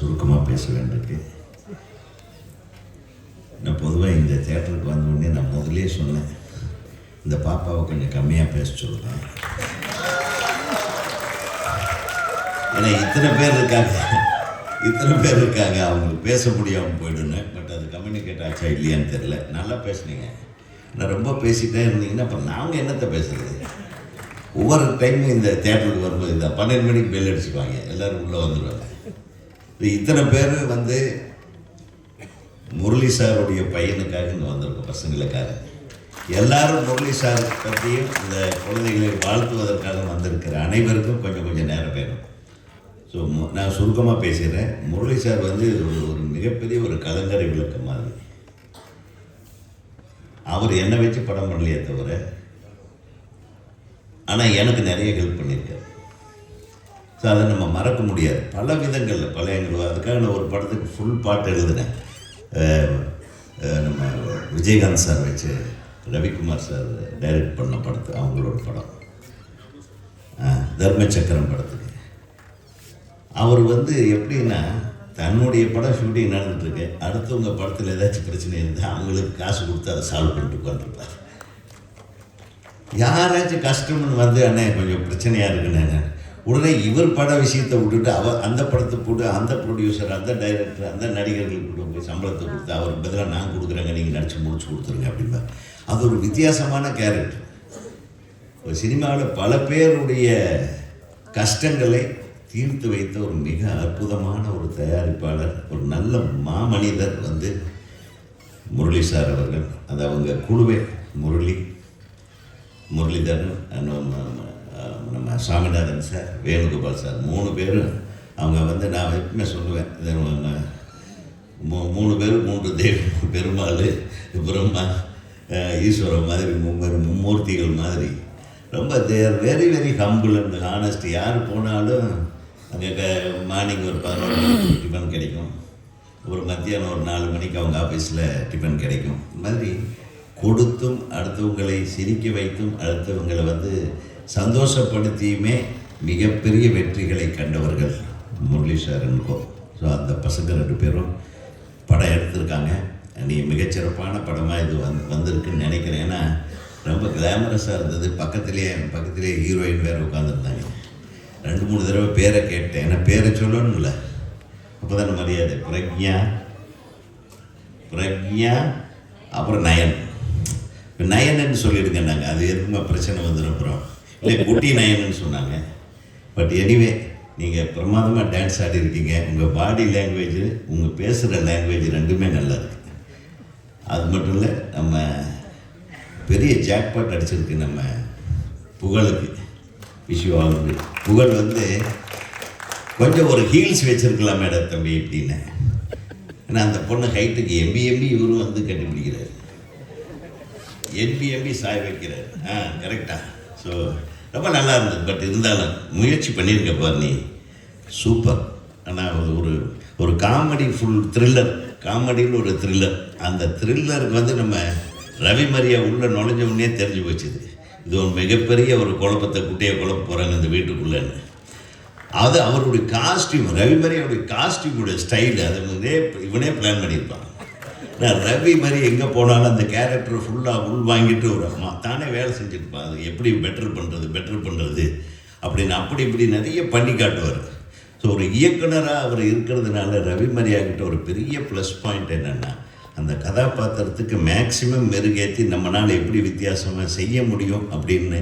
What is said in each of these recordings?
சுருக்கமாக பேச வேண்டியிருக்கு. நான் பொதுவாக இந்த தேட்டருக்கு வந்தோடனே நான் முதலே சொன்னேன், இந்த பாப்பாவை கொஞ்சம் கம்மியாக பேச சொல்லுவேன். ஏன்னா இத்தனை பேர் இருக்காங்க அவங்களுக்கு பேச முடியாமல் போயிடுனேன். பட் அது கம்யூனிகேட் ஆச்சா இல்லையான்னு தெரில. நல்லா பேசுனீங்க. நான் ரொம்ப பேசிகிட்டே இருந்தீங்கன்னா அப்புறம் நாங்கள் என்னத்தை பேசுறது? ஒவ்வொரு டைமும் இந்த தேட்டருக்கு வரும்போது இந்த 12 மணிக்கு பெல் அடிச்சுக்குவாங்க, எல்லோரும் உள்ளே வந்துடுவாங்க. இத்தனை பேர் வந்து முரளி சாருடைய பையனுக்காக இங்கே வந்திருக்கோம், பசங்களுக்காக. எல்லாரும் முரளி சார் பற்றியும் இந்த குழந்தைகளை வாழ்த்துவதற்காக வந்திருக்கிற அனைவருக்கும் கொஞ்சம் நேரம் வேணும். ஸோ நான் சுருக்கமாக பேசுகிறேன். முரளி சார் வந்து ஒரு மிகப்பெரிய ஒரு கலங்கரை விளக்கம் மாதிரி. அவர் என்னை வச்சு படம் பண்ணலையே தவிர, ஆனால் எனக்கு நிறைய ஹெல்ப் பண்ணியிருக்காரு. ஸோ அதை நம்ம மறக்க முடியாது பல விதங்களில், பல எங்களுக்கு. அதுக்காக நான் ஒரு படத்துக்கு ஃபுல் பாட்டு எழுதினேன். நம்ம விஜயகாந்த் சார் வச்சு ரவிக்குமார் சார் டைரக்ட் பண்ண படத்து, அவங்களோட படம் தர்மச்சக்கரம் படத்துக்கு. அவர் வந்து எப்படின்னா, தன்னுடைய படம் ஷூட்டிங் நடந்துட்டுருக்கு, அடுத்தவங்க படத்தில் ஏதாச்சும் பிரச்சனை இருந்தால் அவங்களுக்கு காசு கொடுத்து அதை சால்வ் பண்ணிட்டு உட்காந்துருப்பார். யாராச்சும் கஷ்டம்னு வந்து அண்ணே கொஞ்சம் பிரச்சனையாக இருக்குண்ணே, உடனே இவர் பட விஷயத்தை விட்டுட்டு அந்த படத்தை போட்டு அந்த ப்ரொடியூசர், அந்த டைரக்டர், அந்த நடிகர்களுக்கு கொண்டு போய் சம்பளத்தை கொடுத்து அவருக்கு பதிலாக நான் கொடுக்குறேங்க, நீங்கள் நடிச்சு முடிச்சு கொடுத்துருங்க அப்படின்பா. அது ஒரு வித்தியாசமான கேரக்டர். ஒரு சினிமாவில் பல பேருடைய கஷ்டங்களை தீர்த்து வைத்த ஒரு மிக அற்புதமான ஒரு தயாரிப்பாளர், ஒரு நல்ல மாமனிதர் வந்து முரளி சார் அவர்கள். அது அவங்க குழுவே, முரளிதரன், நம்ம சாமிநாதன் சார், வேணுகோபால் சார், 3 பேரும். அவங்க வந்து நான் எப்பவுமே சொல்லுவேன், 3 பேர் 3 தெய்வம், பெருமாள், பிரம்மா, ஈஸ்வரன் மாதிரி மும்மூர்த்திகள் மாதிரி. ரொம்ப they're very very humble and honest. யார் போனாலும் அங்கே மார்னிங் ஒரு 11 மணிக்கு டிஃபன் கிடைக்கும், ஒரு மத்தியானம் ஒரு 4 மணிக்கு அவங்க ஆஃபீஸில் டிஃபன் கிடைக்கும். இந்த மாதிரி கொடுத்தும் அடுத்தவங்களை சிரிக்க வைத்தும் அடுத்தவங்களை வந்து சந்தோஷப்படுத்தியுமே மிகப்பெரிய வெற்றிகளை கண்டவர்கள் முரளி சார் என்கோ. ஸோ அந்த பசங்க 2 பேரும் படம் எடுத்திருக்காங்க. நீ மிகச்சிறப்பான படமாக இது வந்திருக்குன்னு நினைக்கிறேன். ஏன்னா ரொம்ப கிளாமரஸாக இருந்தது. பக்கத்திலே ஹீரோயின் வேறு உட்காந்துருந்தாங்க. 2-3 தடவை பேரை கேட்டேன். ஏன்னா பேரை சொல்லணும்ல, அப்போ தானே மரியாதை. பிரக்ஞா அப்புறம் நயன். இப்போ நயன்னு சொல்லிடுங்க. நாங்கள் அது எதுக்குமா பிரச்சனை வந்துடும் அப்புறம், இல்லை குட்டி நயன்னு சொன்னாங்க. பட் எனிவே நீங்கள் பிரமாதமாக டான்ஸ் ஆடி இருக்கீங்க. உங்கள் பாடி லாங்குவேஜ், உங்கள் பேசுகிற லாங்குவேஜ் 2மே நல்லா இருக்குது. அது மட்டும் இல்லை, நம்ம பெரிய ஜாக்பாட் அடிச்சிருக்கு நம்ம புகழுக்கு. விஷயம் புகழ் வந்து கொஞ்சம் ஒரு ஹீல்ஸ் வச்சுருக்கலாம் மேடம் தம்பி இப்படின்னு. ஏன்னா அந்த பொண்ணு ஹைட்டுக்கு எம்பி இவரும் வந்து கண்டுபிடிக்கிறார், எம்பி சாய வைக்கிறார். கரெக்டாக. ஸோ ரொம்ப நல்லா இருந்தது. பட் இருந்தாலும் முயற்சி பண்ணியிருக்க பாரு நீ, சூப்பர். ஆனால் ஒரு காமெடி, ஃபுல் த்ரில்லர், காமெடின்னு ஒரு த்ரில்லர். அந்த த்ரில்லருக்கு வந்து நம்ம ரவி மரியா உள்ளே நுழைஞ்ச உடனே தெரிஞ்சு போச்சுது, இது ஒரு மிகப்பெரிய ஒரு குழப்பத்தை குட்டையை குழப்ப போகிறாங்க இந்த வீட்டுக்குள்ளேன்னு. அது அவருடைய காஸ்டியூம், ரவி மரியாவுடைய காஸ்டியூமுடைய ஸ்டைலு, அது இவனே பிளான் பண்ணியிருப்பான். நான் ரவி மாதிரி எங்கே போனாலும் அந்த கேரக்டர் ஃபுல்லாக உள் வாங்கிட்டு ஒரு தானே வேலை செஞ்சுருப்பான். அது எப்படி பெட்டர் பண்ணுறது அப்படின்னு இப்படி நிறைய பண்ணி காட்டுவார். ஸோ ஒரு இயக்குனராக அவர் இருக்கிறதுனால ரவி மரியாக்கிட்ட ஒரு பெரிய ப்ளஸ் பாயிண்ட் என்னென்னா, அந்த கதாபாத்திரத்துக்கு மேக்சிமம் மெருகேற்றி நம்மளால் எப்படி வித்தியாசமாக செய்ய முடியும் அப்படின்னு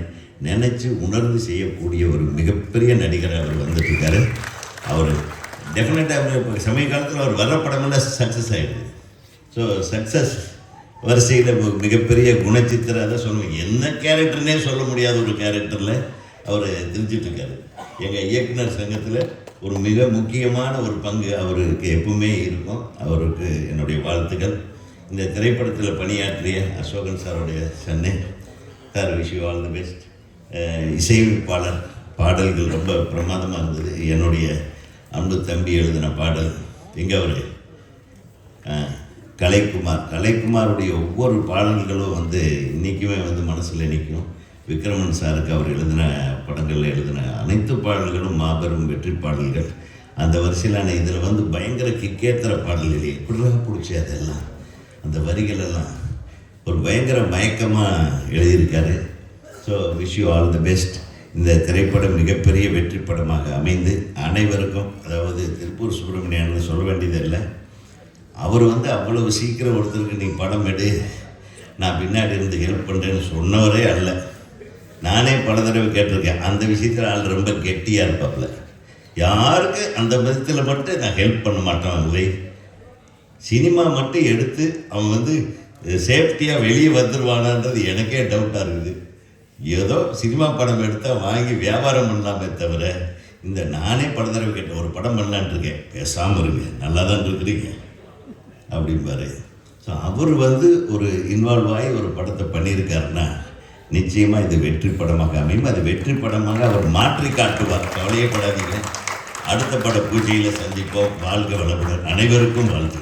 நினச்சி உணர்ந்து செய்யக்கூடிய ஒரு மிகப்பெரிய நடிகராக அவர் வந்துட்டுருக்காரு. அவர் டெஃபினட்டாக இப்போ சமய காலத்தில் அவர் வர படமெல்லாம் சக்ஸஸ் ஆகிடுது. ஸோ சக்ஸஸ் வரிசையில் மிகப்பெரிய குணச்சித்திரம். அதை சொல்லுவேன், என்ன கேரக்டர்னே சொல்ல முடியாத ஒரு கேரக்டரில் அவர் தெரிஞ்சிட்ருக்காரு. எங்கள் இயக்குனர் சங்கத்தில் ஒரு மிக முக்கியமான ஒரு பங்கு அவருக்கு எப்பவுமே இருக்கும். அவருக்கு என்னுடைய வாழ்த்துக்கள். இந்த திரைப்படத்தில் பணியாற்றிய அசோகன் சாருடைய Chennai sir, wish you all the best. இசையமைப்பாளர், பாடல்கள் ரொம்ப பிரமாதமாக இருந்தது. என்னுடைய அன்பு தம்பி எழுதின பாடல். எங்கே அவர் கலைக்குமாருடைய ஒவ்வொரு பாடல்களும் வந்து இன்றைக்குமே வந்து மனசில் நிற்கும். விக்ரமன் சாருக்கு அவர் எழுதின படங்களில் எழுதின அனைத்து பாடல்களும் மாபெரும் வெற்றி பாடல்கள். அந்த வரிசையில் நான் இதில் வந்து பயங்கர கிக்கேத்துற பாடல்கள் எப்படிலாம் பிடிச்சி அதெல்லாம் அந்த வரிகளெல்லாம் ஒரு பயங்கர மயக்கமாக எழுதியிருக்காரு. So wish you all the best. இந்த திரைப்படம் மிகப்பெரிய வெற்றி படமாக அமைந்து அனைவருக்கும், அதாவது திருப்பூர் சுப்பிரமணியன்னு சொல்ல வேண்டியதில்லை, அவர் வந்து அவ்வளவு சீக்கிரம் ஒருத்தருக்கு நீ படம் எடு நான் பின்னாடி இருந்து ஹெல்ப் பண்ணுறேன்னு சொன்னவரே அல்ல. நானே பல தடவை கேட்டிருக்கேன். அந்த விஷயத்தில் ஆள் ரொம்ப கெட்டியாக இருப்பாப்புல. யாருக்கு அந்த விதத்தில் மட்டும் நான் ஹெல்ப் பண்ண மாட்டேன். அவங்களே சினிமா மட்டும் எடுத்து அவன் வந்து சேஃப்டியாக வெளியே வந்துடுவானான்றது எனக்கே டவுட்டாக இருக்குது. ஏதோ சினிமா படம் எடுத்தால் வாங்கி வியாபாரம் பண்ணலாமே தவிர, இந்த நானே பல தடவை கேட்டேன், ஒரு படம் பண்ணலான் இருக்கேன், பேசாமல் இருங்க, நல்லா தான் இருக்கிறீங்க அப்படிம்பாரு. ஸோ அவர் வந்து ஒரு இன்வால்வ் ஆகி ஒரு படத்தை பண்ணியிருக்காருன்னா நிச்சயமாக இது வெற்றி படமாக அமையும். அது வெற்றி படமாக அவர் மாற்றி காட்டுவார். கவலையே படாதீங்க. அடுத்த பட பூஜையில் சந்திப்போம். வாழ்க வளமுடன். அனைவருக்கும் வாழ்த்து.